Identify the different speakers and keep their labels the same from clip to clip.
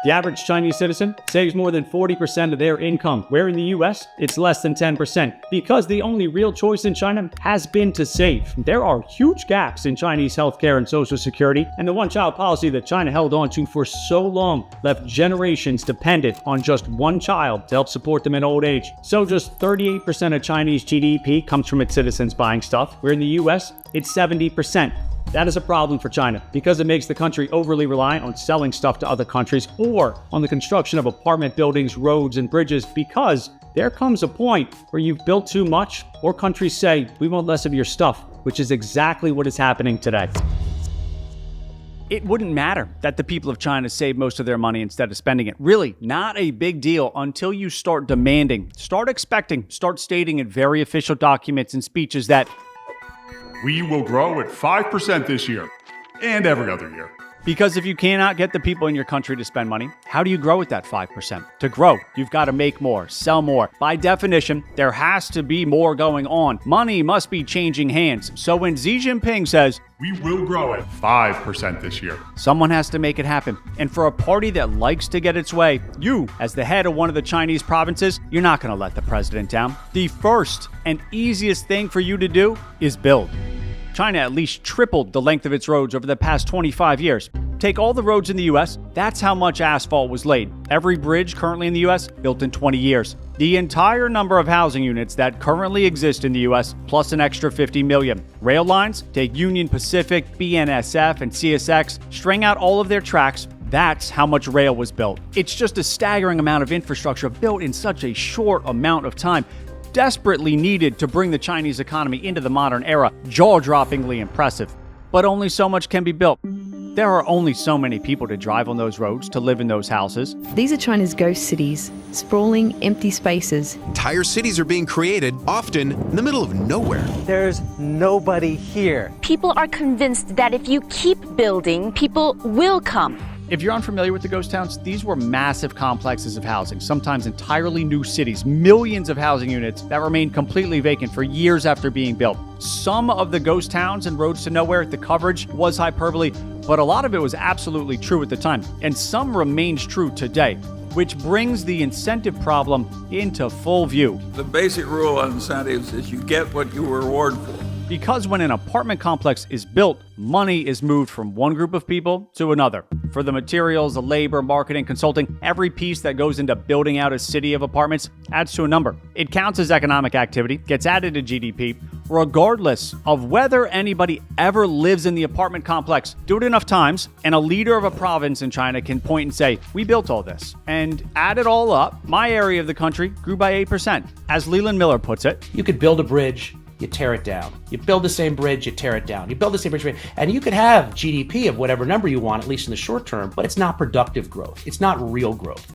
Speaker 1: The average Chinese citizen saves more than 40% of their income, where in the US, it's less than 10%, because the only real choice in China has been to save. There are huge gaps in Chinese healthcare and social security, and the one-child policy that China held on to for so long left generations dependent on just one child to help support them in old age. So just 38% of Chinese GDP comes from its citizens buying stuff, where in the US, it's 70%. That is a problem for China because it makes the country overly reliant on selling stuff to other countries or on the construction of apartment buildings, roads, and bridges, because there comes a point where you've built too much or countries say, we want less of your stuff, which is exactly what is happening today.
Speaker 2: It wouldn't matter that the people of China save most of their money instead of spending it. Really, not a big deal until you start demanding, start expecting, start stating in very official documents and speeches that
Speaker 3: we will grow at 5% this year and every other year.
Speaker 2: Because if you cannot get the people in your country to spend money, how do you grow at that 5%? To grow, you've got to make more, sell more. By definition, there has to be more going on. Money must be changing hands. So when Xi Jinping says,
Speaker 3: we will grow at 5% this year,
Speaker 2: someone has to make it happen. And for a party that likes to get its way, you, as the head of one of the Chinese provinces, you're not going to let the president down. The first and easiest thing for you to do is build. China at least tripled the length of its roads over the past 25 years. Take all the roads in the US, that's how much asphalt was laid. Every bridge currently in the US, built in 20 years. The entire number of housing units that currently exist in the US, plus an extra 50 million. Rail lines, take Union Pacific, BNSF, and CSX, string out all of their tracks. That's how much rail was built. It's just a staggering amount of infrastructure built in such a short amount of time. Desperately needed to bring the Chinese economy into the modern era, jaw-droppingly impressive. But only so much can be built. There are only so many people to drive on those roads, to live in those houses.
Speaker 4: These are China's ghost cities, sprawling, empty spaces.
Speaker 5: Entire cities are being created, often in the middle of nowhere.
Speaker 6: There's nobody here.
Speaker 7: People are convinced that if you keep building, people will come.
Speaker 2: If you're unfamiliar with the ghost towns, these were massive complexes of housing, sometimes entirely new cities, millions of housing units that remained completely vacant for years after being built. Some of the ghost towns and roads to nowhere, the coverage was hyperbole, but a lot of it was absolutely true at the time, and some remains true today, which brings the incentive problem into full view.
Speaker 8: The basic rule on incentives is you get what you reward for.
Speaker 2: Because when an apartment complex is built, money is moved from one group of people to another. For the materials, the labor, marketing, consulting, every piece that goes into building out a city of apartments adds to a number. It counts as economic activity, gets added to GDP, regardless of whether anybody ever lives in the apartment complex. Do it enough times, and a leader of a province in China can point and say, we built all this. And add it all up, my area of the country grew by 8%. As Leland Miller puts it,
Speaker 9: you could build a bridge, you tear it down. You build the same bridge, you tear it down. You build the same bridge, and you could have GDP of whatever number you want, at least in the short term, but it's not productive growth. It's not real growth.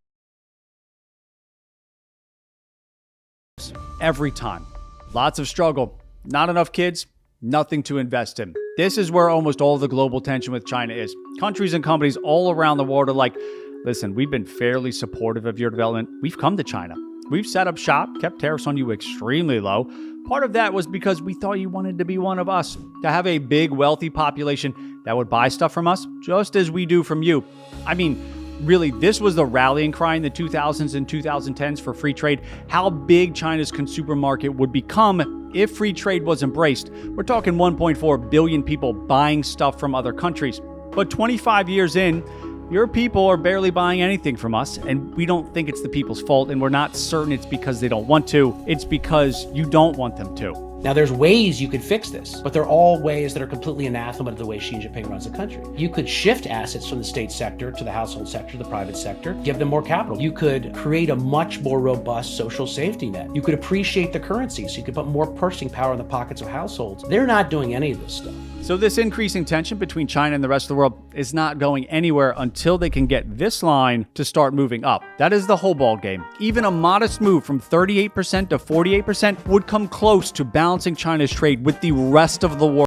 Speaker 2: Every time. Lots of struggle. Not enough kids, nothing to invest in. This is where almost all the global tension with China is. Countries and companies all around the world are like, listen, we've been fairly supportive of your development. We've come to China. We've set up shop, kept tariffs on you extremely low. Part of that was because we thought you wanted to be one of us, to have a big, wealthy population that would buy stuff from us, just as we do from you. I mean, really, this was the rallying cry in the 2000s and 2010s for free trade, how big China's consumer market would become if free trade was embraced. We're talking 1.4 billion people buying stuff from other countries. But 25 years in, your people are barely buying anything from us, and we don't think it's the people's fault, and we're not certain it's because they don't want to. It's because you don't want them to.
Speaker 9: Now, there's ways you could fix this, but they're all ways that are completely anathema to the way Xi Jinping runs the country. You could shift assets from the state sector to the household sector, the private sector, give them more capital. You could create a much more robust social safety net. You could appreciate the currency, so you could put more purchasing power in the pockets of households. They're not doing any of this stuff.
Speaker 2: So this increasing tension between China and the rest of the world is not going anywhere until they can get this line to start moving up. That is the whole ball game. Even a modest move from 38% to 48% would come close to balancing China's trade with the rest of the world.